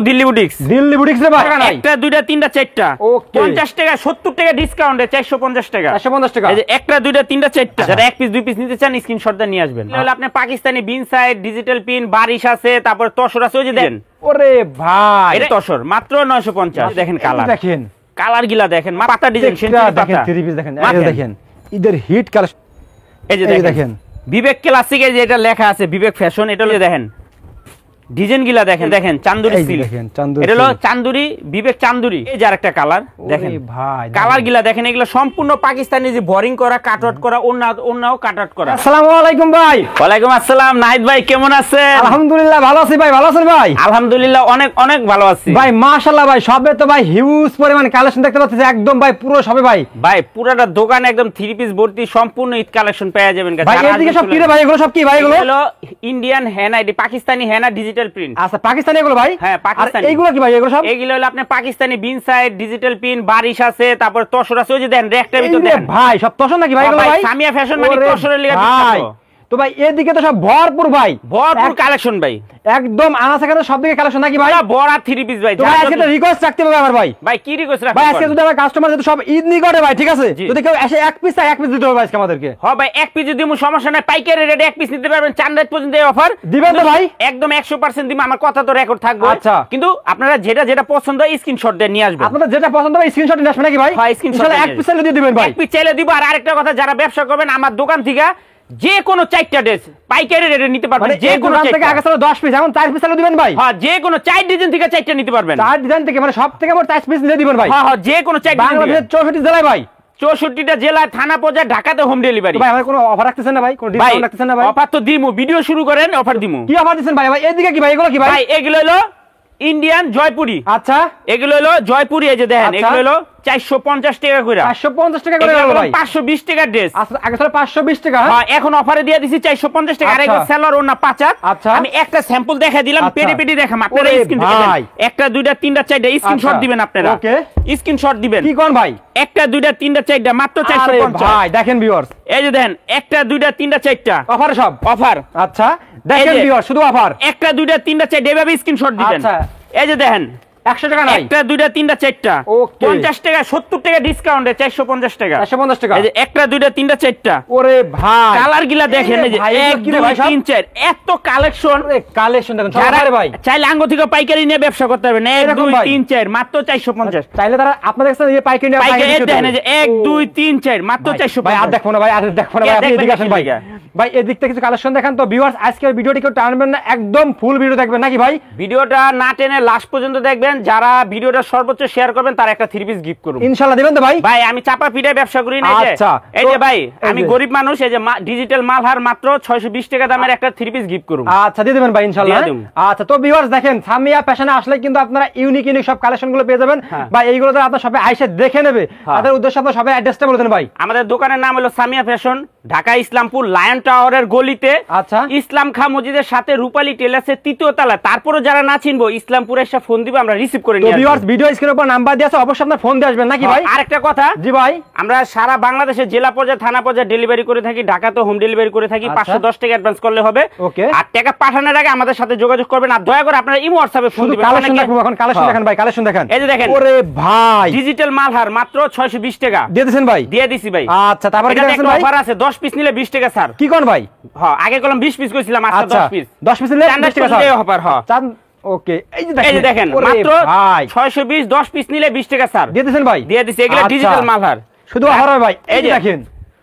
Delhi boutiques রে ভাই একটা দুইটা তিনটা চারটা 50 টাকা 70 টাকা ডিসকাউন্টে 450 টাকা 450 টাকা এই যে একটা দুইটা তিনটা চারটা যারা এক পিস দুই পিস নিতে চান স্ক্রিনশট দিয়ে নিয়ে আসবেন তাহলে আপনি Pakistani Bin side digital pin বারিশ আছে তারপর তসর আছে ওই যে দেন ওরে ভাই এটা তসর মাত্র 950 দেখেন কালার গিলা দেখেন পাতা ডিজাইন দেখেন থ্রি পিস দেখেন এই দেখেন ঈদের হিট কালেকশন এই যে দেখেন বিবেক ক্লাসিক এই যে এটা লেখা আছে বিবেক ফ্যাশন এটা হলো দেখেন ডিজাইন গিলা দেখেন চান্দুরি সিল এটা হলো চান্দুরি বিবেক চান্দুরি এই যে আরেকটা কালার দেখেন ভাই কালার গিলা দেখেন এগুলো সম্পূর্ণ পাকিস্তানি যে বোরিং করা কাট আউট করা ওন্নাও কাট আউট করা আসসালামু আলাইকুম ভাই ওয়ালাইকুম আসসালাম নাহিদ ভাই কেমন আছেন আলহামদুলিল্লাহ ভালো আছি ভাই ভালো আছেন ভাই আলহামদুলিল্লাহ অনেক অনেক ভালো আছি ভাই মাশাআল্লাহ ভাই সবে তো ভাই হিউজ পরিমাণ কালেকশন দেখতে পাচ্ছি একদম ভাই পুরো সবে ভাই পুরোটা দোকান একদম থ্রি পিস ভর্তি সম্পূর্ণ ঈদ কালেকশন পেয়ে যাবেন ভাই এদিকে সব কি রে ভাই এগুলো সব কি ভাই এগুলো হলো ইন্ডিয়ান হেনা এটি পাকিস্তানি হেনা ডিজিটাল প্রিন্ট আচ্ছা পাকিস্তানি এগুলো ভাই হ্যাঁ পাকিস্তানি এইগুলো কি ভাই এগুলো সব এগুলো হলো আপনি Pakistani Bin side digital pin বারিশ আছে তারপর তসর আছে ওই যে দেন রেকটার ভিতর দেন ভাই সব তসর নাকি ভাই এগুলো ভাই সামিয়া ফ্যাশন মানে তসরের লাগা ভাই তো ভাই এদিকে তো সব ভরপুর কালেকশন ভাই একদম আনাসা কেন সব দিকে কালেকশন নাকি ভাই বড় থ্রি পিস ভাই ভাই আজকে একটা রিকোয়েস্ট রাখতে হবে আমার ভাই কি রিকোয়েস্ট রাখবেন ভাই আজকে যদি আমার কাস্টমার যদি সব ঈদ নি করে ভাই ঠিক আছে যদি কেউ এসে এক পিস দিতে হবে আজকে আমাদেরকে হ্যাঁ ভাই এক পিস যদি সমস্যা নাই পাইকারি রেটে এক পিস নিতে পারবেন 4 রাত পর্যন্ত এই অফার দিবেন তো ভাই একদম 100% দিম আমার কথা তো রেকর্ড থাকবে আচ্ছা কিন্তু আপনারা যেটা পছন্দ হয় স্ক্রিনশট দিয়ে নিয়ে আসবেন আপনাদের যেটা পছন্দ হবে স্ক্রিনশট নিয়ে আসবেন নাকি ভাই হ্যাঁ স্ক্রিনশট এক পিস চাইলে দিয়ে দিবেন ভাই এক পিস চাইলে দিব আর আরেকটা কথা যারা ব্যবসা করবেন আমার দোকান থেকে যে কোনো 4টা ড্রেস পাইকারি রেটে নিতে পারবেন যে কোনো থেকে আগে ছিল 10 পিস এখন 4 পিস চাইলে দিবেন ভাই হ্যাঁ যে কোনো 4 ডিজাইন থেকে 4টা নিতে পারবেন 4 ডিজাইন থেকে মানে সব থেকে মোট 4 পিস দিয়ে দিবেন ভাই হ্যাঁ যে কোনো 4 ডিজাইন বাংলাদেশের 64 জেলায় ভাই 64টা জেলায় থানা পর্যায়ে ঢাকাতে হোম ডেলিভারি ভাই আমার কোনো অফার রাখতেছেন না ভাই কোনো ডিসকাউন্ট রাখতেছেন না ভাই অফার তো দিমু ভিডিও শুরু করেন অফার দিমু কি অফার দিবেন ভাই ভাই এদিকে কি ভাই এগুলো কি ভাই এগুলো হলো ইন্ডিয়ান জয়পুরি আচ্ছা এগুলো হলো জয়পুরি এই যে দেখেন এগুলো হলো 450 টাকা করে 450 টাকা করে ভাই 520 টাকা ড্রেস আগে ছিল 520 টাকা হ্যাঁ এখন অফারে দিয়ে দিছি 450 টাকা আর একটা সেলর ওনা 5 আমি একটা স্যাম্পল দেখা দিলাম পেডি দেখাম আপনারা স্ক্রিন থেকে দেন একটা দুইটা তিনটা চারটা স্ক্রিনশট দিবেন আপনারা ওকে স্ক্রিনশট দিবেন কি কোন ভাই একটা দুইটা তিনটা চারটা মাত্র 450 ভাই দেখেন ভিউয়ার্স এই যে দেখেন একটা দুইটা তিনটা চারটা অফার সব অফার আচ্ছা দেখেন ভিউয়ার্স শুধু অফার একটা দুইটা তিনটা চারটা এভাবে স্ক্রিনশট দিবেন আচ্ছা এই যে দেখেন 100 টাকা নাই একটা দুইটা তিনটা চারটা 50 টাকা 70 টাকা ডিসকাউন্টে 450 টাকা 450 টাকা এই যে একটা দুইটা তিনটা চারটা ওরে ভাই কালার গিলা দেখেন এই যে 1 2 3 4 এত কালেকশন দেখেন সবাই ভাই চাইলে আঙ্গ থেকে পাইকারি নিয়ে ব্যবসা করতে পারবেন 1 2 3 4 মাত্র 450 চাইলে তারা আপনাদের কাছে এই পাইকারি নিয়ে পাইকারি দেখেন এই যে 1 2 3 4 মাত্র 450 ভাই আর দেখো না ভাই আর দেখো না ভাই আপনি এদিকে আসেন ভাই ভাই এদিক থেকে কিছু কালেকশন দেখান তো ভিউয়ার্স আজকের ভিডিওটি কেউ টানবেন না একদম ফুল ভিডিও দেখবেন নাকি ভাই ভিডিওটা না টেনে লাস্ট পর্যন্ত দেখবেন যারা ভিডিওটা সর্বোচ্চ শেয়ার করবেন তার একটা থ্রি পিস গিফট করব ইনশাআল্লাহ দিবেন তো ভাই ভাই আমি চাপা পিঠায় ব্যবসা করি না এই যে ভাই আমি গরিব মানুষ এই যে ডিজিটাল মালহার মাত্র 620 টাকা দামের একটা থ্রি পিস গিফট করব আচ্ছা দিয়ে দিবেন ভাই ইনশাআল্লাহ আচ্ছা তো ভিউয়ার্স দেখেন সামিয়া ফ্যাশনে আসলে কিন্তু আপনারা ইউনিক সব কালেকশন গুলো পেয়ে যাবেন ভাই এইগুলো তো আপনারা সবাই আইসা দেখে নেবে তাদের উদ্দেশ্যে আপনারা সবাই অ্যাড্রেসটা বলে দেন ভাই আমাদের দোকানের নাম হলো সামিয়া ফ্যাশন ঢাকা ইসলামপুর লায়ন টাওয়ারের গলিতে আচ্ছা ইসলাম খাঁ মসজিদের সাথে রূপালী টেলার্সের তৃতীয় তলা তারপরে যারা না চিনবো ইসলামপুরে এসে ফোন দিবে আমরা রিসিভ করে নিয়ে আসব ভিউয়ার্স ভিডিও স্ক্রিনের উপর নাম্বার দেয়া আছে অবশ্যই আপনারা ফোন দিয়ে আসবেন নাকি ভাই আরেকটা কথা জি ভাই আমরা সারা বাংলাদেশে জেলা পর্যায়ে থানা পর্যায়ে ডেলিভারি করে থাকি ঢাকাতে হোম ডেলিভারি করে থাকি 510 টাকা অ্যাডভান্স করলে হবে ওকে আর টাকা পাঠানোর আগে আমাদের সাথে যোগাযোগ করবেন আর দয়া করে আপনারা ইমো হোয়াটসঅ্যাপে ফোন দিবেন কালেকশন দেখুন এখন কালেকশন দেখেন ভাই কালেকশন দেখেন এই যে দেখেন ওরে ভাই ডিজিটাল মালহার মাত্র 620 টাকা দিয়ে দিবেন ভাই দিয়ে দিছি ভাই আচ্ছা তারপর কি আছে ভাই অফার আছে 10 পিস নিলে 20 টাকা স্যার কি কোন ভাই হ্যাঁ আগে কলম 20 পিস কইছিলাম আজকে 10 পিস 10 পিস নিলে 20 টাকা স্যার অফার হ্যাঁ ওকে এই যে দেখেন মাত্র 620 10 পিস নিলে 20 টাকা স্যার দিয়ে দিবেন ভাই দিয়ে দিছি এগুলা ডিজিটাল মালহার শুধু অফার হবে ভাই এই যে দেখেন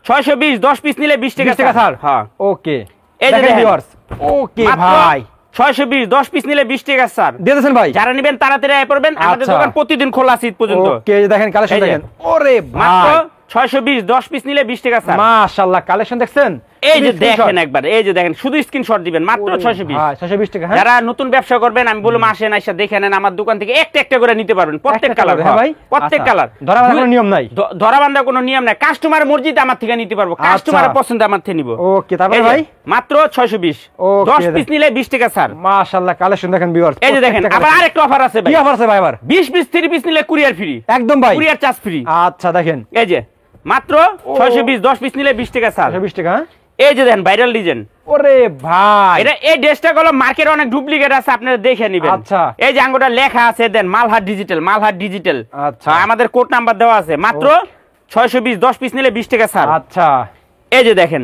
620 10 পিস নিলে 20 টাকা স্যার হ্যাঁ ওকে এই যে ভিউয়ার্স ওকে ভাই 620 10 পিস নিলে 20 টাকা স্যার দিয়ে দেন ভাই যারা নেবেন তাড়াতাড়ি আয় পড়বেন আমাদের দোকান প্রতিদিন খোলা আছে ঈদ পর্যন্ত ওকে এই যে দেখেন কালেকশন দেখেন ওরে মাত্র ভাই 620 10 পিস নিলে 20 টাকা স্যার মাশাআল্লাহ কালেকশন দেখছেন এই যে দেখেন একবার এই যে দেখেন শুধু স্ক্রিনশট দিবেন মাত্র 620 হ্যাঁ 620 টাকা যারা নতুন ব্যবসা করবেন আমি বললাম আসেন আইসা দেখে নেন আমার দোকান থেকে একটা একটা করে নিতে পারবেন প্রত্যেক কালার হ্যাঁ ভাই প্রত্যেক কালার ধরাবান্ধা কোনো নিয়ম নাই ধরাবান্ধা কোনো নিয়ম নাই কাস্টমার মর্জিতে আমার থেকে নিতে পারবো কাস্টমারের পছন্দ আমার থেকে নিব ওকে তারপরে ভাই মাত্র 620 10 পিস নিলে 20 টাকা স্যার মাশাআল্লাহ কালেকশন দেখেন ভিউয়ার্স এই যে দেখেন আবার আরেকটা অফার আছে ভাই কি অফার আছে ভাই আবার 20 পিস 3 পিস নিলে কুরিয়ার ফ্রি একদম ভাই কুরিয়ার চার্জ ফ্রি আচ্ছা দেখেন এই যে মাত্র 620 10 পিস নিলে 20 টাকা স্যার 620 টাকা এই যে দেখেন ভাইরাল ডিজাইন। ওরে ভাই এটা এই ড্রেসটা গুলো মার্কেটে অনেক ডুপ্লিকেট আছে, আপনারা দেখে নেবেন। আচ্ছা এই যে আঙ্গুটা লেখা আছে দেন মালহার ডিজিটাল, মালহার ডিজিটাল। আচ্ছা আমাদের কোড নাম্বার দেওয়া আছে, মাত্র 620, 10 পিস নিলে 20 টাকা ছাড়। আচ্ছা এই যে দেখেন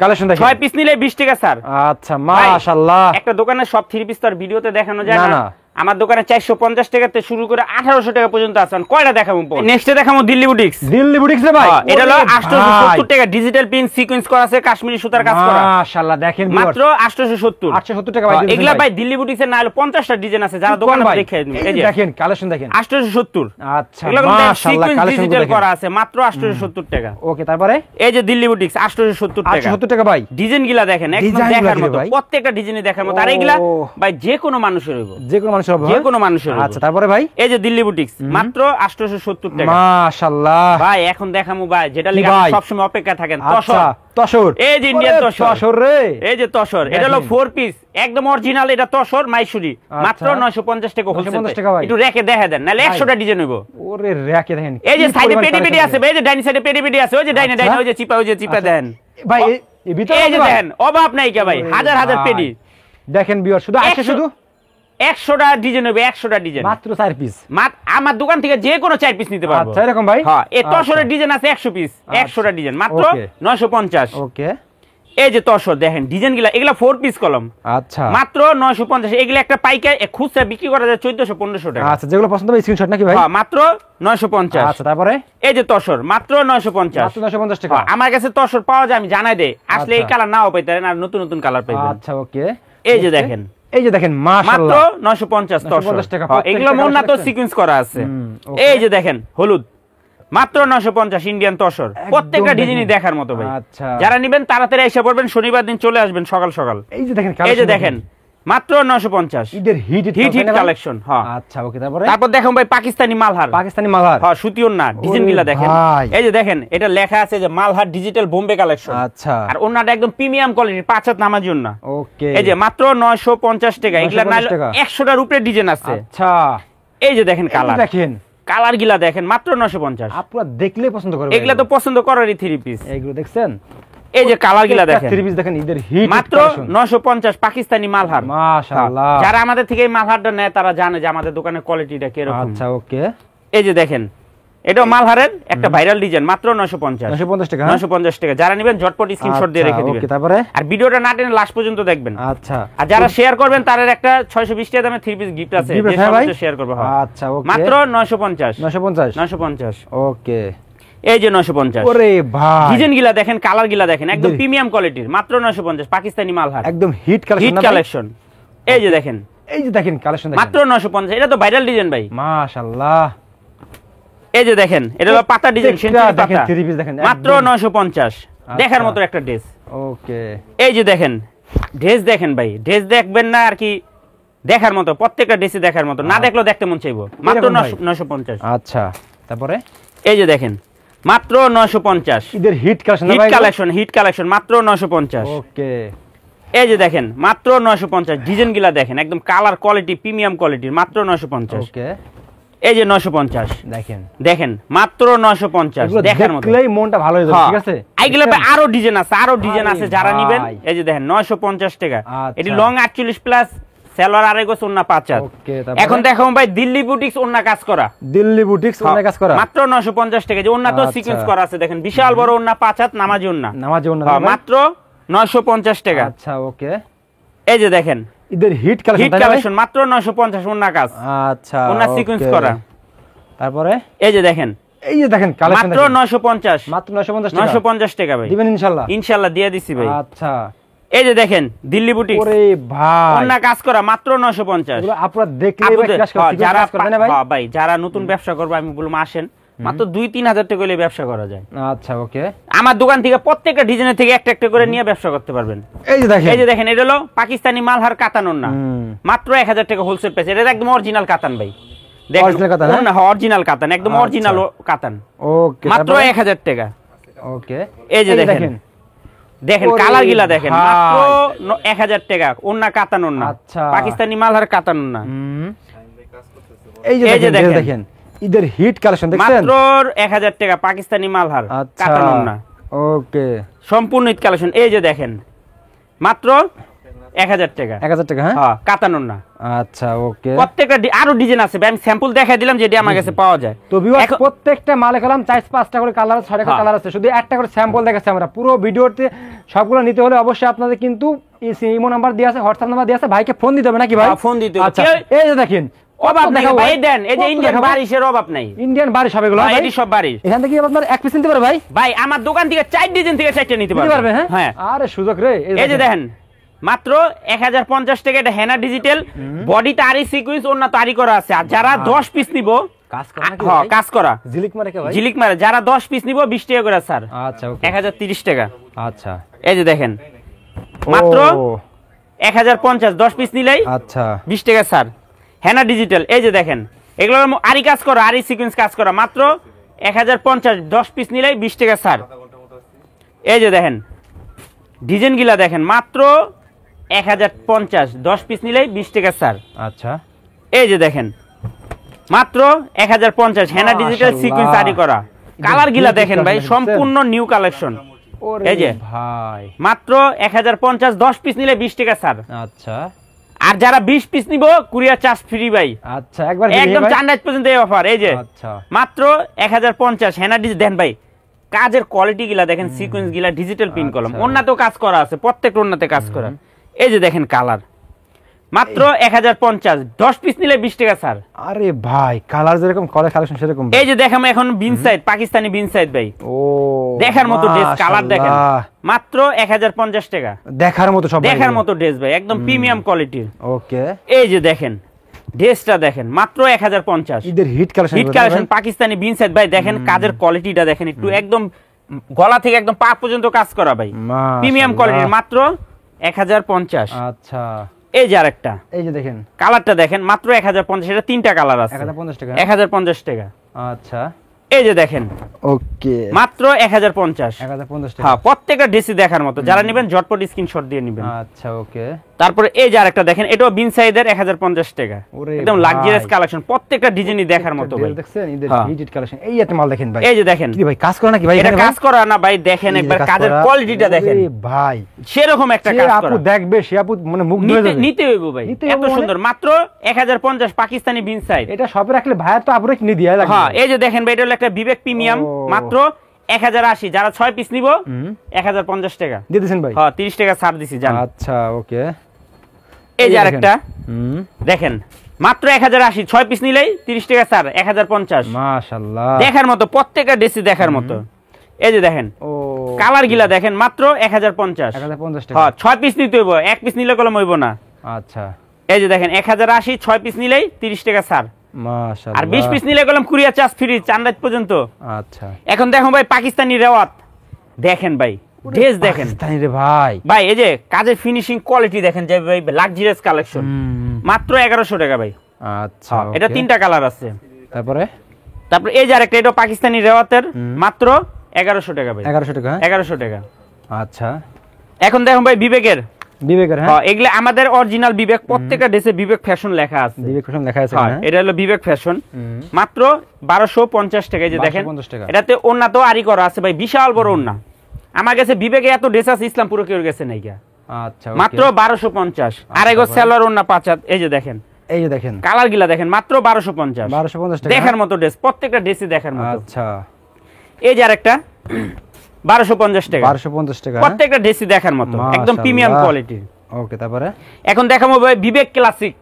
কালেকশন দেখেন, 6 পিস নিলে 20 টাকা ছাড়। আচ্ছা মাশাআল্লাহ। একটা দোকানে সব 3 পিস তো আর ভিডিওতে দেখানো যায় না না। আমার দোকানে 450 টাকা থেকে শুরু করে 1800 টাকা পর্যন্ত আছে। কয়টা দেখাবো? নেক্সটে দেখাবো দিল্লি বুটিক্স। দিল্লি বুটিক্স রে ভাই, এটা হলো 870 টাকা, ডিজিটাল পিন সিকোয়েন্স করা আছে, কাশ্মীরি সুতার কাজ করা। মাশাআল্লাহ দেখেন মাত্র 870 870 টাকা ভাই। এগুলা ভাই দিল্লি বুটিক্স এর না হলো 50টা ডিজাইন আছে, যারা দোকানে দেখে এই যে দেখেন কালেকশন দেখেন 870। আচ্ছা মাশাআল্লাহ কালেকশন ডিজিটাল করা আছে মাত্র 870 টাকা। ওকে তারপরে এই যে দিল্লি বুটিক্স 870 টাকা। 870 টাকা ভাই। ডিজাইন গুলা দেখেন একদম দেখার মতো, প্রত্যেকটা ডিজাইনই দেখার মতো। আর এগুলা ভাই যে কোনো মানুষের হইব, যে কোনো মানুষের হবে, যে কোনো মানুষের। আচ্ছা তারপরে ভাই এই যে দিল্লি বুটিক্স মাত্র 870 টাকা। মাশাআল্লাহ ভাই এখন দেখামু ভাই যেটা লাগা সব সময় অপেক্ষা থাকেন, আচ্ছা তসর। এই যে ইন্ডিয়ান তসর, তসর রে, এই যে তসর, এটা হলো 4 পিস একদম অরিজিনাল। এটা তসর মাইসুরি, মাত্র 950 টাকা হোলসেল। একটু রেখে দেখা দেন নালে 100টা ডিজাইন হইব। ওরে রেখে দেখেন। এই যে সাইডে পেডি পেডি আছে, এই যে ডাইনি সাইডে পেডি পেডি আছে, ওই যে ডাইনে ডাইনে, ওই যে চিপা দেন ভাই। এই ভিতরে এই যে দেখেন অভাব নাই কে ভাই, হাজার হাজার পেডি দেখেন ভিউয়ার। শুধু আসে শুধু 100টা ডিজাইন হবে, 100টা ডিজাইন মাত্র 4 পিস। আমার দোকান থেকে যে কোনো 4 পিস নিতে পারবো। আচ্ছা এরকম ভাই। হ্যাঁ এই তসরের ডিজাইন আছে 100 পিস, 100টা ডিজাইন মাত্র 950। ওকে এই যে তসর দেখেন ডিজাইন গুলা, এগুলা 4 পিস কলম, আচ্ছা মাত্র 950। এগুলা একটা পাইকারি খুচরা বিক্রি করা যায় 1400-1500 টাকা। আচ্ছা যেগুলো পছন্দ হবে স্ক্রিনশট নাকি ভাই? হ্যাঁ মাত্র 950। আচ্ছা তারপরে এই যে তসর মাত্র 950। মাত্র 950 টাকা। আমার কাছে তসর পাওয়া যায়, আমি জানাই দেই, আসলে এই কালার নাও পাইতে পারেন, আর নতুন নতুন কালার পাইবেন। আচ্ছা ওকে এই যে দেখেন, এই যে দেখেন মাত্র মাশাআল্লাহ 950 তসর। টাকা। এগুলো মোন্না তো সিকোয়েন্স করা আছে। এই যে দেখেন হলুদ মাত্র 950 ইন্ডিয়ান তসর, প্রত্যেকটা ডিজাইনই দেখার মতো ভাই। আচ্ছা যারা নেবেন তাড়াতাড়ি এসে পড়বেন, শনিবার দিন চলে আসবেন সকাল সকাল। এই যে দেখেন এই যে দেখেন মাত্র 950 ঈদের হিট কালেকশন। হ্যাঁ আচ্ছা ওকে তারপরে তারপর দেখুন ভাই পাকিস্তানি মালহার, পাকিস্তানি মালহার। হ্যাঁ সুতিও না, ডিজাইন গুলা দেখেন। এই যে দেখেন এটা লেখা আছে যে মালহার ডিজিটাল বোম্বে কালেকশন। আচ্ছা আর ওনাটা একদম প্রিমিয়াম কোয়ালিটি, 5 হাত নামার জন্য। ওকে এই যে মাত্র 950 টাকা। এগুলা না 100টার উপরে ডিজাইন আছে। আচ্ছা এই যে দেখেন কালার, দেখেন কালার গিলা দেখেন মাত্র 950। আপনারা দেখলেই পছন্দ করবেন, এগুলা তো পছন্দ করারই 3 পিস। এইগুলো দেখছেন, এই যে কালার গিলা দেখেন 3 পিস দেখেন ঈদের হিট মাত্র 950 পাকিস্তানি মালহার। মাশাআল্লাহ। যারা আমাদের থেকে এই মালহারটা নেয় তারা জানে যে আমাদের দোকানের কোয়ালিটিটা কি রকম। আচ্ছা ওকে এই যে দেখেন এটা মালহারের একটা ভাইরাল ডিজাইন, মাত্র 950 টাকা। 950 টাকা। যারা নেবেন ঝটপট স্ক্রিনশট দিয়ে রেখে দিবেন। ওকে তারপরে আর ভিডিওটা না টেনে লাস্ট পর্যন্ত দেখবেন। আচ্ছা আর যারা শেয়ার করবেন তাদের একটা 620 টাকা দামে 3 পিস গিফট আছে, যে সবাই শেয়ার করবে। আচ্ছা ওকে মাত্র 950 950 ওকে। এই যে 950। ওরে ভাই ডিজাইন গিলা দেখেন, কালার গিলা দেখেন, একদম প্রিমিয়াম কোয়ালিটির, মাত্র 950 পাকিস্তানি মালহার, একদম হিট কালেকশন। Hit collection. এই যে দেখেন, এই যে দেখেন কালেকশন দেখেন মাত্র 950। এটা তো ভাইরাল ডিজাইন ভাই, মাশাআল্লাহ। এই যে দেখেন এটা হলো পাতা ডিজাইন, সেঞ্চুরি পাতা, 3 পিস দেখেন মাত্র 950। দেখার মতো একটা ড্রেস। ওকে এই যে দেখেন ড্রেস দেখেন ভাই, ড্রেস দেখবেন না আর কি, দেখার মতো, প্রত্যেকটা ড্রেসই দেখার মতো, না দেখলেও দেখতে মন চাইবো। মাত্র 950। আচ্ছা তারপরে এই যে দেখেন মাত্র 950 ঈদের hit collection, hit collection, hit collection, মাত্র 950। ওকে এই যে দেখেন মাত্র 950। ডিজাইন গুলা দেখেন একদম কালার কোয়ালিটি, প্রিমিয়াম কোয়ালিটির, মাত্র 950। ওকে এই যে 950 দেখেন, দেখেন মাত্র 950। দেখার মতো, দেখলেই মনটা ভালো হয়ে যাবে। ঠিক আছে এইগুলা আরো ডিজাইন আছে, আরো ডিজাইন আছে, যারা নেবেন এই যে দেখেন 950 টাকা। এটি লং 48 প্লাস, সেলর আড়াই গজ, ওন্না 5 হাত। এখন দেখো ভাই দিল্লি বুটিক্স ওন্না কাজ করা, দিল্লি বুটিক্স ওন্না কাজ করা, মাত্র 950 টাকা। যে ওন্না তো সিকোয়েন্স করা আছে দেখেন, বিশাল বড় ওন্না 5 হাত, নামাজি ওন্না, মাত্র 950 টাকা। আচ্ছা ওকে। এই যে দেখেন ঈদের হিট কালেকশন, হিট কালেকশন, মাত্র 950 ওন্না কাজ। আচ্ছা ওন্না সিকোয়েন্স করা। তারপরে এই যে দেখেন, এই যে দেখেন কালেকশন মাত্র 950, মাত্র 950 টাকা। 950 টাকা ভাই, দিবেন ইনশাআল্লাহ? ইনশাআল্লাহ দিয়ে দিছি ভাই। আচ্ছা এই যে দেখেন দিল্লি বুটিক্স, ওরে ভাই ওন্না কাজ করা, মাত্র 950। এগুলো আপনারা দেখলেই ভাই ক্লাস করতে, যারা করবেন না ভাই? ভাই যারা নতুন ব্যবসা করবে আমি বলবো আসেন, মাত্র 2-3 হাজার টাকা হলে ব্যবসা করা যায়। আচ্ছা ওকে। আমার দোকান থেকে প্রত্যেকটা ডিজাইনের থেকে একটা একটা করে নিয়ে ব্যবসা করতে পারবেন। এই যে দেখেন, এই যে দেখেন এটা হলো পাকিস্তানি মালহার কাতান ওন্না, মাত্র 1000 টাকা হোলসেল প্রাইস। এটা একদম অরিজিনাল কাতান ভাই, দেখেন ওন্না অরিজিনাল কাতান, একদম অরিজিনাল কাতান। ওকে মাত্র 1000 টাকা। ওকে এই যে দেখেন, দেখেন কালার গিলা দেখেন, মাত্র 1000 টাকা। ওন্না কাতান ওন্না, পাকিস্তানি মালহার কাতান ওন্না। এই যে দেখেন ঈদের হিট কালেকশন দেখছেন, মাত্র 1000 টাকা পাকিস্তানি মালহার কাতান ওন্না। ওকে, সম্পূর্ণ ঈদ কালেকশন। এই যে দেখেন মাত্র 1000 টাকা। 1000 টাকা। হ্যাঁ, হ্যাঁ, কাতানোর না। আচ্ছা ওকে। প্রত্যেকটা আরো ডিজাইন আছে ভাই, আমি স্যাম্পল দেখাই দিলাম যেটা আমার কাছে পাওয়া যায়। তো ভিউয়ার্স প্রত্যেকটা মালে কলাম 4-5টা করে কালার, 6টা কালার আছে, শুধু একটা করে স্যাম্পল দেখাচ্ছি আমরা। পুরো ভিডিওতে সবগুলো নিতে হলে অবশ্যই আপনাদের কিন্তু ইমো নাম্বার দেওয়া আছে, হোয়াটসঅ্যাপ নাম্বার দেওয়া আছে, ভাইকে ফোন দিতে হবে নাকি ভাই? ফোন দিতে হবে। আচ্ছা, এই যে দেখেন অভাব নাই ভাই, দেন এই যে ইন্ডিয়ান বারিশের অভাব নাই। ইন্ডিয়ান বারিশ হবে এগুলো ভাই, এই সব বারিশ। এখান থেকে আপনার এক পিস নিতে পারবে ভাই? ভাই আমার দোকান থেকে 4 ডিজাইন থেকে 4টা নিতে পারবে। হ্যাঁ, আরে সুযোগ রে। এই যে দেখেন মাত্র 1050 টাকা। এটা হেনা ডিজিটাল, বডিটা আরি সিকোয়েন্স, ওন্না তারি করা আছে। আর যারা 10 পিস নিব, কাজ করা নাকি হ্যাঁ ভাই? কাজ করা, ঝিলিক মারে কে ভাই? ঝিলিক মারে। যারা 10 পিস নিব 20 টাকা করে স্যার। আচ্ছা ওকে, 1030 টাকা। আচ্ছা এই যে দেখেন মাত্র ও, 1050, 10 পিস নিলেই আচ্ছা 20 টাকা স্যার। হেনা ডিজিটাল, এই যে দেখেন এগুলো আরি কাজ করা, আরি সিকোয়েন্স কাজ করা, মাত্র 1050, 10 পিস নিলেই 20 টাকা স্যার। এই যে দেখেন ডিজাইন গিলা দেখেন মাত্র 1050, 10 পিস নিলেই 20 টাকা স্যার। আচ্ছা, এই যে দেখেন মাত্র 1050, হেনা ডিজিটাল সিকোয়েন্স আরি করা। কালার গিলা দেখেন ভাই, সম্পূর্ণ নিউ কালেকশন। ওরে এই যে ভাই, মাত্র 1050, 10 পিস নিলে 20 টাকা স্যার। আচ্ছা আর যারা 20 পিস নিব কুরিয়ার চার্জ ফ্রি ভাই, আচ্ছা, একবার একদম চান্দাজ পর্যন্ত এই অফার। এই যে আচ্ছা, মাত্র 1050, হেনা ডিজিটাল। দেন ভাই কাজের কোয়ালিটি গিলা দেখেন, সিকোয়েন্স গিলা ডিজিটাল পিন কলম, ওন্নাতেও কাজ করা আছে, প্রত্যেকটা ওন্নাতে কাজ করা। এই যে দেখেন কালার মাত্র 1050, 10 পিস নিলে 20 টাকা স্যার। আরে ভাই কালার যেরকম করে কালেকশন সেরকম। এই যে দেখাম এখন বিন সাইড, পাকিস্তানি বিন সাইড ভাই, ও দেখার মতো ড্রেস, কালার দেখেন মাশাআল্লাহ। মাত্র 1050 টাকা। দেখার মতো সব, দেখার মতো ড্রেস ভাই, একদম প্রিমিয়াম কোয়ালিটির। ওকে, এই যে দেখেন ড্রেসটা দেখেন মাত্র 1050। ঈদের hit collection, hit collection Pakistani Bin Saeed ভাই, দেখেন কাজের কোয়ালিটিটা দেখেন একটু, একদম গলা থেকে একদম পা পর্যন্ত কাজ করা ভাই, প্রিমিয়াম কোয়ালিটির, মাত্র 1050। আচ্ছা, এই যে আরেকটা, এই যে দেখেন কালারটা দেখেন মাত্র 1050। এটা 3টা কালার আছে, 1050 টাকা। 1050 টাকা। আচ্ছা এই যে দেখেন ওকে, মাত্র 1050। 1050 টাকা। হ্যাঁ, প্রত্যেকটা ড্রেসই দেখার মতো, যারা নেবেন ঝটপট স্ক্রিনশট দিয়ে নেবেন। আচ্ছা ওকে, তারপরে এই যে আরেকটা দেখেন, এটাও বিন সাইজের 1050 টাকা, ওরে একদম ভাই। লাক্সারিয়াস কালেকশন, প্রত্যেকটা ডিজাইনই দেখার মতো ভাই। দেখছেন ঈদের হ্যাঁ। হিট কালেকশন, এই একটা মাল দেখেন ভাই, এই যে দেখেন কি ভাই কাজ করে নাকি ভাই? এটা এখানে কাজ ভাই? করা না ভাই, দেখেন এই যে একবার কাজ কাজের করা। কোয়ালিটিটা দেখেন, ওরে ভাই সেরকম একটা যে কাজ আপু করা। দেখবে সে আপু মানে মুগ্ধ হয়ে যাবে। নিতে হইব ভাই, নিতে এত হইব সুন্দর, মাত্র 1050 পাকিস্তানি বিন সাইজ। এটা সবে রাখলে ভাইয়া তো আপুরে কিনে দিয়ে লাগবে। হ্যাঁ, এই যে দেখেন ভাই, এটা হলো একটা বিবেক প্রিমিয়াম, ও। মাত্র 1080। যারা 6 পিস নিব 1050 টাকা দিয়ে দিয়েছেন ভাই? হ্যাঁ, 30 টাকা ছাড় দিছি জান। আচ্ছা ওকে, এই যে আরেকটা দেখেন মাত্র 1080, 6 পিস নিলেই 30 টাকা ছাড়, 1050। মাশাআল্লাহ, দেখার মতো, প্রত্যেকটা ড্রেসই দেখার মতো। এই যে দেখেন ও কালার গিলা দেখেন মাত্র 1050। 1050 টাকা। হ্যাঁ, 6 পিস নিতে হইব, 1 পিস নিলে কলম হইব না। আচ্ছা, এই যে দেখেন 1080, 6 পিস নিলেই 30 টাকা ছাড়। মাশাআল্লাহ, আর 20 পিস নিলে কলম কুরিয়ার চার্জ ফ্রি চান্দাজ পর্যন্ত। আচ্ছা এখন দেখো ভাই পাকিস্তানি রেওয়াত, দেখেন ভাই ড্রেস দেখেন পাকিস্তানি রে ভাই, ভাই, এই যে কাজের ফিনিশিং কোয়ালিটি দেখেন, যে ভাই লাক্সারিয়াস কালেকশন, মাত্র 1100 টাকা ভাই। আচ্ছা এটা okay। 3টা কালার আছে। তারপরে এই যে আরেকটা, এটা পাকিস্তানি রেওয়াতের, মাত্র 1100 টাকা ভাই, 1100 টাকা। 1100 টাকা। আচ্ছা, এখন দেখুন ভাই বিবেকের, বিবেকের, হ্যাঁ হ্যাঁ এগুলা আমাদের অরিজিনাল বিবেক, প্রত্যেকটা ড্রেসে বিবেক ফ্যাশন লেখা আছে। বিবেক ফ্যাশন লেখা আছে হ্যাঁ, এখানে। এটা হলো বিবেক ফ্যাশন, মাত্র 1250 টাকা। এই যে দেখেন 1250 টাকা। এটাতে ওন্না তো আরি করা আছে ভাই, বিশাল বড় ওন্না। আমার কাছে বিবেকে এত ড্রেস আছে, ইসলামপুরে কেউ গেছে নাই গা। আচ্ছা মাত্র 1250। আর এগো সেলার ওন্না 5 হাত। এই যে দেখেন এই যে দেখেন কালার গিলা দেখেন, মাত্র 1250। 1250 টাকা। দেখার মতো ড্রেস, প্রত্যেকটা ড্রেসই দেখার মতো। আচ্ছা, এই যে আরেকটা 1250 টাকা, 1250 টাকা। প্রত্যেকটা ড্রেসই দেখার মতো, একদম প্রিমিয়াম কোয়ালিটি। ওকে, তারপরে এখন দেখাবো ভাই বিবেক ক্লাসিক।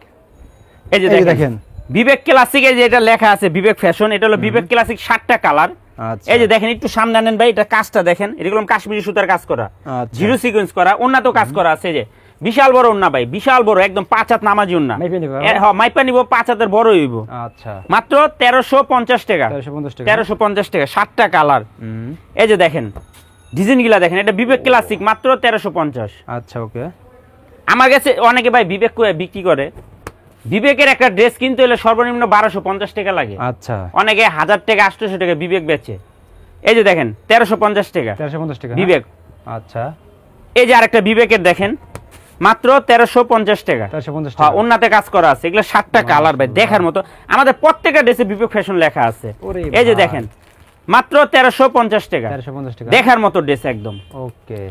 এই যে দেখেন বিবেক ক্লাসিক, এই যে এটা লেখা আছে বিবেক ফ্যাশন, এটা হলো বিবেক ক্লাসিক, 7টা কালার। আচ্ছা, এই যে দেখেন একটু সামনে আনেন ভাই, এটা কাজটা দেখেন, এরকম কাশ্মীরি সুতার কাজ করা, আচ্ছা। জিরো সিকোয়েন্স করা, ওন্না তো কাজ করা আছে। এই যে বিশাল বড় ওন্না ভাই, বিশাল বড়, একদম 5 হাত নামাজি ওন্না। হ্যাঁ, মাইপা নিব 5 হাতের বড় হইব। আচ্ছা, মাত্র 1350 টাকা, 1350 টাকা। 1350 টাকা, 7টা কালার। এই যে দেখেন ডিজাইন গিলা দেখেন, এটা বিবেক ক্লাসিক, মাত্র 1350। আচ্ছা ওকে, আমার কাছে অনেকে ভাই বিবেক বিক্রি করে, বিবেকের একটা ড্রেস কিনতে হলে সর্বনিম্ন 1250 টাকা লাগে। আচ্ছা, অনেকে 1000 টাকা 800 টাকা বিবেক বেচে। এই যে দেখেন 1350 টাকা 1350 টাকা বিবেক। আচ্ছা, এই যে আরেকটা বিবেকের দেখেন, মাত্র 1350 টাকা। 1350 হ্যাঁ, টাকা। ওন্নাতে কাজ করা আছে, এগুলো 7টা কালার ভাই, দেখার মতো। আমাদের প্রত্যেকটা ড্রেসে বিবেক ফ্যাশন লেখা আছে। ওরে এই যে ভাই। দেখেন মাত্র 1350 টাকা। 1350 টাকা দেখার মতো ড্রেস একদম। ওকে,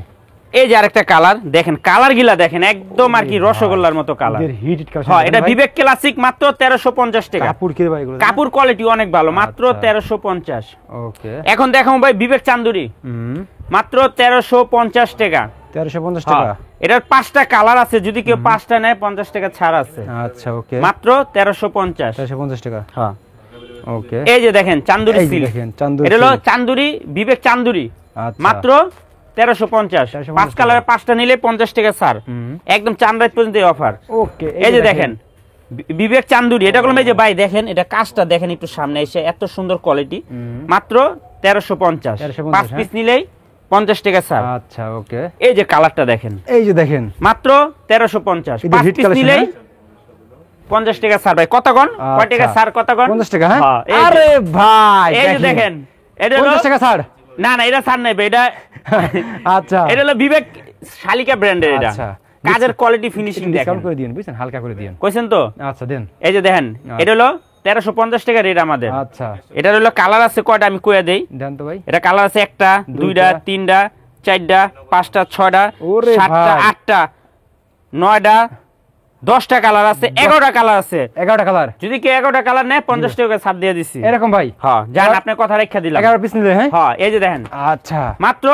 এই যে আরেকটা কালার দেখেন, কালার গিলা দেখেন একদম আর কি রসগোল্লার মতো কালার। Heated colour. হ্যাঁ, এটা বিবেক ক্লাসিক মাত্র 1350 টাকা। কাপড় কি ভাই এগুলো? কাপড় কোয়ালিটি অনেক ভালো, মাত্র 1350। ওকে, এখন দেখাবো ভাই বিবেক চান্দুরি, মাত্র 1350 টাকা। 1350 টাকা। এটার 5টা কালার আছে, যদি কেউ 5টা নেয় 50 টাকা ছাড় আছে। আচ্ছা, ওকে, মাত্র 1350। 1350 টাকা। হ্যাঁ, ওকে, এই যে দেখেন চান্দুরি সিল্ক, দেখেন চান্দুরি, এটা হলো চান্দুরি বিবেক চান্দুরি, আচ্ছা, মাত্র 1350। 5 কালারে 5টা নিলে 50 টাকা ছাড়, একদম চাঁদরাত পর্যন্ত এই অফার। ওকে, এই যে দেখেন বিবেক চান্দুরি, এটা করলাম এই যে ভাই দেখেন, এটা কাজটা দেখেন একটু সামনে এসে, এত সুন্দর কোয়ালিটি, মাত্র 1350। 5 পিস নিলেই 50 টাকা ছাড়। আচ্ছা, ওকে, এই যে কালারটা দেখেন, এই যে দেখেন মাত্র 1350। এটা 5 হিট পিস কালেকশন, নিলেই 50 টাকা ছাড় ভাই। কত কোন কয় টাকা ছাড়? কত কোন? 50 টাকা। হ্যাঁ, এই যে- আরে ভাই এই যে দেখেন, এটা হলো 50 টাকা ছাড়। না না, এটা ছাড় নাই ভাই, এটা আচ্ছা, এটা হলো বিবেক শালিকা ব্র্যান্ডের। এটা আচ্ছা, কাজের কোয়ালিটি ফিনিশিং দেখেন, ডিসকাউন্ট করে দিন, বুঝছেন, হালকা করে দিন। কইছেন তো? আচ্ছা, দেন। এই যে দেখেন, এটা হলো 1350 টাকা রেট আমাদের। আচ্ছা, এটা হলো কালার আছে কয়টা আমি কইয়া দেই। দেন তো ভাই। এটা কালার আছে 1টা 2টা 3টা 4টা 5টা 6টা ওরে 7টা ভাই। 8টা 9টা 10টা কালার আছে, 11টা কালার আছে। 11টা কালার। যদি কেউ 11টা কালার নেয় 50 টাকা ছাড় দিয়ে দিছি। এরকম ভাই? হ্যাঁ, জান আপনার কথা রেখা দিলাম। 11 পিস নিলে? হ্যাঁ, হ্যাঁ, এই যে দেখেন, আচ্ছা, মাত্র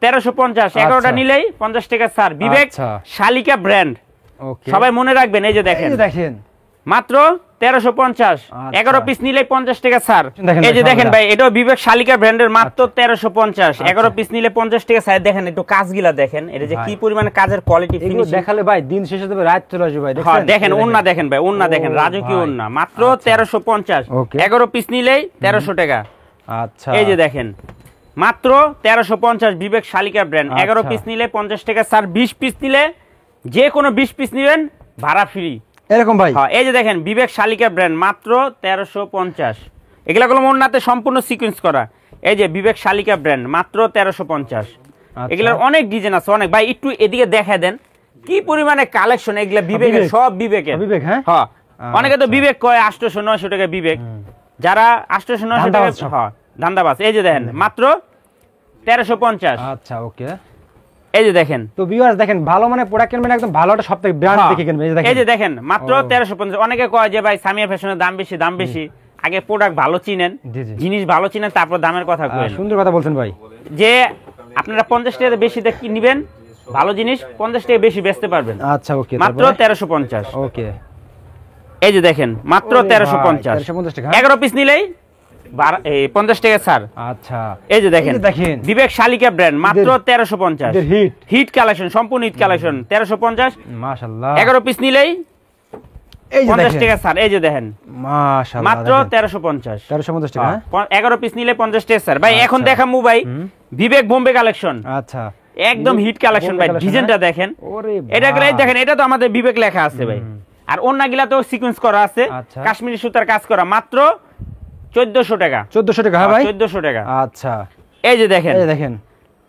1350। 11টা নিলেই 50 টাকা ছাড়। বিবেক আচ্ছা। শালিকা ব্র্যান্ড, ওকে, সবাই মনে রাখবেন। এই যে এই দেখেন, যে দেখেন মাত্র 1350। আচ্ছা। 11 পিস নিলেই 50 টাকা ছাড়। দেখেন এই যে ভাই, দেখেন সবাই। ভাই, এটাও বিবেক শালিকা ব্র্যান্ডের, মাত্র 1350। 11 পিস নিলে 50 টাকা ছাড়। দেখেন একটু কাজগুলা দেখেন, এটা যে ভাই। কি পরিমাণে কাজের কোয়ালিটি এগুলো ফিনিশিং। দেখালে ভাই দিন শেষ হতে হবে, রাত চলে আসবে ভাই। হ্যাঁ, দেখছেন? দেখেন এই ওন্না দেখেন ভাই, ওন্না দেখেন, ও রাজকীয় ভাই। ওন্না, মাত্র আচ্ছা। 1350। ওকে। 11 পিস নিলেই 1300 টাকা। আচ্ছা, এই যে দেখেন, মাত্র 1350 বিবেক শালিকা ব্র্যান্ড। 11 আচ্ছা। পিস নিলে 50 টাকা ছাড়। 20 পিস নিলে, যে কোনো 20 পিস নিবেন ভাড়া ফ্রি। এরকম ভাই? হ্যাঁ, এই যে দেখেন বিবেক শালিকা ব্র্যান্ড, মাত্র 1350। এগুলা গুলো ওন্নাতে সম্পূর্ণ সিকোয়েন্স করা। এই যে বিবেক শালিকা ব্র্যান্ড, মাত্র 1350। আচ্ছা। এগুলার অনেক ডিজাইন আছে, অনেক। ভাই একটু এদিকে দেখা দেন কি পরিমাণে কালেকশন। এগুলা বিবেকের, বিবেক। সব বিবেকের। বিবেক, হ্যাঁ? হ্যাঁ, অনেকে তো আচ্ছা। বিবেক কয় 800-900 টাকা বিবেক, যারা 800-900 টাকা, ধান্দাবাজ সব। হ্যাঁ ধান্দাবাজ। এই যে দেখেন, মাত্র 1350। আচ্ছা, ওকে। এই যে দেখেন, তো ভিউয়ার্স দেখেন, ভালো মানে প্রোডাক্ট কিনবেন, একদম ভালো একটা সব থেকে ব্র্যান্ড হ্যাঁ, দেখে কিনবেন। এই যে দেখেন, মাত্র ও। 1350। অনেকে কয় যে ভাই সামিয়া ফ্যাশনের দাম বেশি, দাম বেশি। আগে প্রোডাক্ট ভালো চিনেন, জি, জি। জিনিস ভালো চিনেন, তারপর দামের কথা কইেন। সুন্দর কথা বলছেন ভাই। যে আপনারা 50 টাকা বেশি দেখে নিবেন, ভালো জিনিস 50 টাকা বেশি বেচতে পারবেন। আচ্ছা, ওকে, মাত্র 1350। ওকে। এই যে দেখেন, মাত্র ওরে ভাই, 1350। 1350 টাকা। 11 পিস নিলেই 50 টাকা ছাড়। আচ্ছা, এই যে দেখেন, এই যে দেখেন। বিবেক শালিকা ব্র্যান্ড, মাত্র 1350। এদের হিট। হিট কালেকশন, সম্পূর্ণ হিট কালেকশন, 1350। মাশাআল্লাহ। 11 পিস নিলেই এই যে 50 দেখেন, টাকা ছাড়। এই যে দেখেন, মাশাআল্লাহ, মাত্র দেখেন। 1350। 1350 টাকা। হ্যাঁ? 11 পিস নিলে 50 টাকা ছাড়। ভাই এখন আচ্ছা। দেখামু ভাই বিবেক বোম্বে কালেকশন, আচ্ছা, একদম হিট কালেকশন ভাই। collection, ডিজাইনটা হ্যাঁ? দেখেন, ওরে এটা ভাই। দেখেন, এটা তো আমাদের বিবেক লেখা আছে ভাই। আর অন্যগুলা তো সিকোয়েন্স করা আছে, আচ্ছা। কাশ্মীরি সুতার কাজ করা, মাত্র 1400 টাকা। 1400 টাকা, হ্যাঁ ভাই? 1400 টাকা। আচ্ছা, এই যে দেখেন, এই যে দেখেন,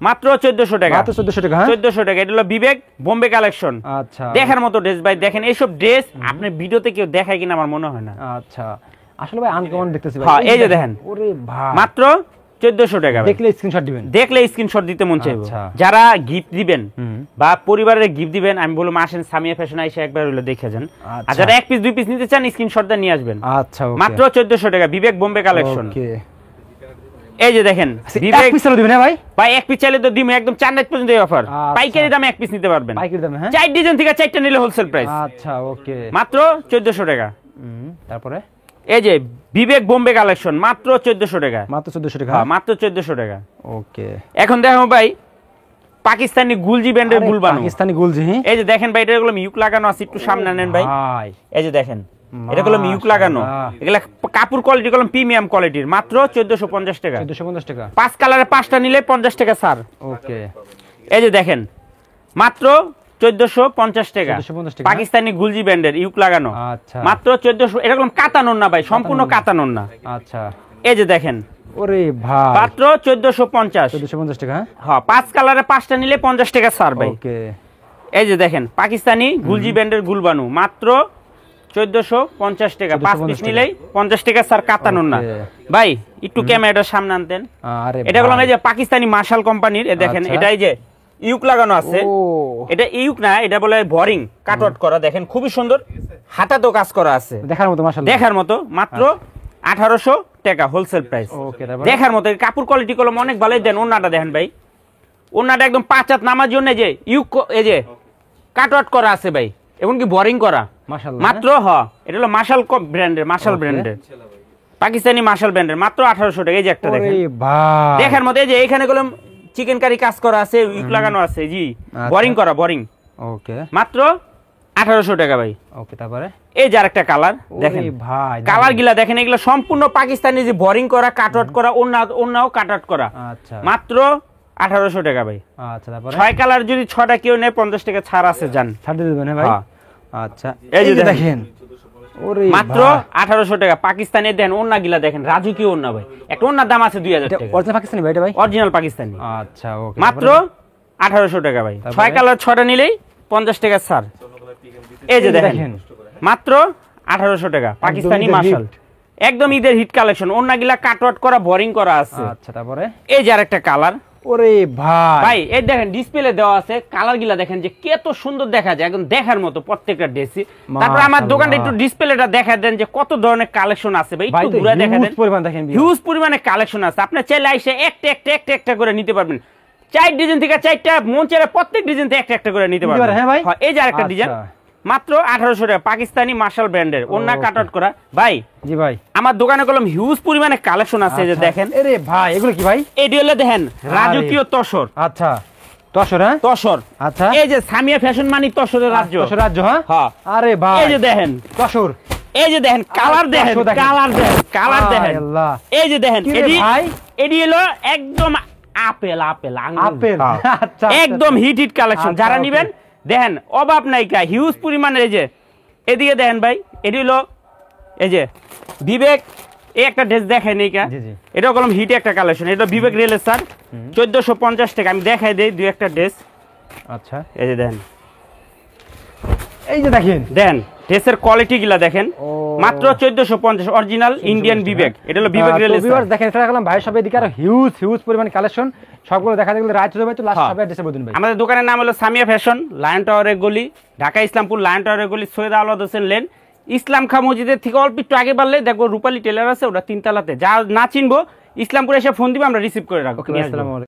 মাত্র 1400 টাকা। মাত্র 1400 টাকা। হ্যাঁ? 1400 টাকা। এটা হলো বিবেক বোম্বে কালেকশন। আচ্ছা, দেখার মতো ড্রেস ভাই। দেখেন এইসব ড্রেস আপনি ভিডিওতে কেউ দেখায় কিনা আমার মনে হয় না। আচ্ছা, আসলে ভাই আনকমন দেখতেছি ভাই। হ্যাঁ, এই যে দেখেন, ওরে ভাই, মাত্র 1400 টাকা ভাই। দেখলে স্ক্রিনশট দিবেন। দেখলে স্ক্রিনশট দিতে মন চাইবো। আচ্ছা। যারা গিফট দিবেন হুম। বা পরিবারের গিফট দিবেন, আমি বলবো আসেন সামিয়া ফ্যাশন আইসা একবার হলো দেখে যান। আর আচ্ছা। যারা 1 পিস 2 পিস নিতে চান, স্ক্রিনশটটা নিয়ে আসবেন। আচ্ছা, ওকে। মাত্র 1400 টাকা বিবেক বোম্বে কালেকশন। ওকে। এই যে দেখেন, এক বিবেক পিস দিবেন, হ্যাঁ ভাই? ভাই 1 পিস চাইলে তো দিমু, একদম 4 নাইট পর্যন্ত এই অফার। আচ্ছা। পাইকারি দামে 1 পিস নিতে পারবেন। পাইকারি দামে, হ্যাঁ? 4 ডিজাইন থেকে 4টা নিলে হোলসেল প্রাইস, আচ্ছা, ওকে। মাত্র 1400 টাকা। তারপরে এই যে বিবেক বোম্বে কালেকশন, মাত্র 1400 টাকা। মাত্র 1400 টাকা। হ্যাঁ, মাত্র 1400 টাকা। ওকে। এখন দেখো ভাই, পাকিস্তানি গুলজি ব্র্যান্ডের আরে, গুলবানু। পাকিস্তানি গুলজি, হ্যাঁ? এই যে দেখেন ভাই, এটা গুলো মিউক লাগানো আছে, একটু সামনে আনেন ভাই। ভাই, এই যে দেখেন, এটা গুলো মিউক লাগানো। মাশাআল্লাহ। এগুলা কাপড় কোয়ালিটি গুলো প্রিমিয়াম কোয়ালিটির, মাত্র 1450 টাকা। 1450 টাকা। 5 কালারে 5টা নিলে 50 টাকা ছাড়। ওকে। এই যে দেখেন, মাত্র 1450 টাকা। 1450 টাকা। পাকিস্তানি গুলজি ব্র্যান্ডের ইউক লাগানো, আচ্ছা। মাত্র 1400। এটা গুলো কাতানোর না ভাই, সম্পূর্ণ কাতানোর না। আচ্ছা, এই যে দেখেন, ওরে ভাই, মাত্র 1450। 1450 টাকা। হ্যাঁ? হ্যাঁ, 5 কালারে 5টা নিলে 50 টাকা ছাড় ভাই। ওকে। এই যে দেখেন, পাকিস্তানি গুলজি ব্র্যান্ডের গুলবানু, মাত্র 1450 টাকা, 5 পিস 1450 নিলেই 50 টাকা স্যার কাতানোর না Okay. ভাই। একটু ক্যামেরাটার সামনে আনতেন। আরে এটা বললাম ভাই। এই যে পাকিস্তানি মার্শাল কোম্পানির, এ দেখেন আচ্ছা। এটাই যে ইউক লাগানো আছে। ও এটা ইউক না, এটা বলে বোরিং কাট আউট করা, দেখেন খুবই সুন্দর, হাতাতেও কাজ করা আছে, দেখার মতো মাশাআল্লাহ। দেখার মতো। মাত্র 1800 টাকা হোলসেল প্রাইস। ওকে তারপর দেখার মতো কাপড় কোয়ালিটি কলম অনেক ভালোই দেন। ওন্নাটা দেখেন ভাই, ওন্নাটা একদম 5 হাত নামার জন্য যে ইউক এই যে কাট আউট করা আছে ভাই, এমনকি বোরিং করা। মাশাআল্লাহ। মাত্র এটা হলো মার্শাল ব্র্যান্ডের, মার্শাল ব্র্যান্ডের, পাকিস্তানি মার্শাল ব্র্যান্ডের, মাত্র 1800 টাকা। এই যে একটা দেখেন ওরে ভাই দেখার মতো, এই যে এখানে কলম চিকেন কারি কাজ করা আছে, ইউক লাগানো আছে, জি আচ্ছা। বোরিং করা, বোরিং। ওকে মাত্র 1800 টাকা ভাই। ওকে তারপরে এই যে আরেকটা কালার দেখেন, ওরে ভাই কালার গিলা দেখেন, এগুলো সম্পূর্ণ পাকিস্তানি যে বোরিং করা, কাট আউট করা, অন্যও কাট আউট করা। আচ্ছা মাত্র 1800 টাকা ভাই। আচ্ছা তারপরে 6 কালার যদি 6টা কেউ নেয় 50 টাকা ছাড় আছে জান। ছাড় দিয়ে দেবেন ভাই। হ্যাঁ। আচ্ছা এই যে এই যে দেখেন। দেখেন ওরে মাত্র 1800 টাকা। পাকিস্তানি দেন ওন্না গিলা দেখেন, রাজুকি ওন্না ভাই, একটা ওন্নার দাম আছে 2000 টাকা, অরিজিনাল পাকিস্তানি ভাই এটা ভাই। অরিজিনাল পাকিস্তানি। আচ্ছা ওকে মাত্র 1800 টাকা ভাই। তারপরে? 6 কালার 6টা নিলেই 50 টাকা ছাড়। এই যে দেখেন মাত্র 1800 টাকা, পাকিস্তানি ঈদের মার্শাল, একদম ঈদের হিট কালেকশন। ওন্না গিলা কাট আউট করা, বোরিং করা আছে। আচ্ছা তারপরে এই যে আরেকটা কালার ওরে ভাই ভাই, এই দেখেন ডিসপ্লে দেওয়া আছে, কালার গিলা দেখেন যে কত সুন্দর দেখা যায়, একদম দেখার মতো প্রত্যেকটা ড্রেসই। তারপর আমার মাশাআল্লাহ। দোকানটা একটু ডিসপ্লেটা দেখা দেন যে কত ধরনের কালেকশন আছে ভাই, ভাই একটু তো ঘুরে দেখা দেন। হিউজ পরিমাণ দেখেন বিয়ার। হিউজ পরিমাণে কালেকশন আছে, আপনি চাইলে এসে একটা করে নিতে পারবেন। 4 ডিজাইন থেকে 4টা, মন চাইলে প্রত্যেক ডিজাইন থেকে একটা করে নিতে পারবেন। হ্যাঁ ভাই। এই যে আরেকটা আচ্ছা। ডিজাইন, মাত্র 1800 টাকা, পাকিস্তানি মার্শাল ব্র্যান্ডের, ওন্না কাট আউট করা ভাই। জি ভাই আমার দোকানে কলম হিউজ পরিমাণে কালেকশন আছে, এই যে আচ্ছা। দেখেন। আরে ভাই এগুলো কি ভাই? এটি হলো দেখেন রাজকীয় তসর, আচ্ছা তসর হ্যাঁ তসর। আচ্ছা এই যে সামিয়া ফ্যাশন মানি তসরের রাজ্য। তসর রাজ্য হ্যাঁ হ্যাঁ। আরে ভাই এই যে দেখেন, তসর এই যে দেখেন কালার দেখেন, তসর দেখেন। কালার দেখেন, কালার দেখেন। আল্লাহ এই যে দেখেন, কি রে এটি ভাই? এটি হলো একদম আপেল আপেল আঙ্গুর। আপেল হ্যাঁ। আচ্ছা একদম হিট কালেকশন। আচ্ছা, যারা okay. নিবেন দেখেন অভাব নাই কা, হিউজ পরিমাণের। এই যে এদিকে দেখেন ভাই, এটি হলো এই যে বিবেক, এই একটা ড্রেস দেখেন এই কা, জি, জি। এটা কলম হিট একটা কালেকশন। এটা বিবেক রিয়েলের স্যার 1450 টাকা। আমি দেখাই দেই দুই একটা ড্রেস। আচ্ছা এই যে দেখেন, এই যে দেখেন দেন ড্রেসের কোয়ালিটি গুলা দেখেন, ও। মাত্র 1450, অরিজিনাল ইন্ডিয়ান বিবেক। এটা হলো বিবেক রিয়েল। দেখেন এটা গেলাম ভাই সব এদিকে আর হিউজ পরিমাণ কালেকশন, সবগুলো দেখা গেলে রাইট হবে তো লাস্ট হ্যাঁ। সবে অ্যাড্রেসে বলুন ভাই। আমাদের দোকানের নাম হলো সামিয়া ফ্যাশন, লায়ন টাওয়ারের গলি, ঢাকা ইসলামপুর লায়ন টাওয়ারের গলি, সৈয়দ আওলাদ হোসেন লেন, ইসলাম খা মসজিদের থেকে অল্প একটু আগে বাড়লে দেখবো রূপালী টেলার আছে, ওটা 3 তলাতে। যা না চিনবো ইসলামপুরে এসে ফোন দিবে, আমরা রিসিভ করে রাখবো। ওকে আসসালামু আলাইকুম।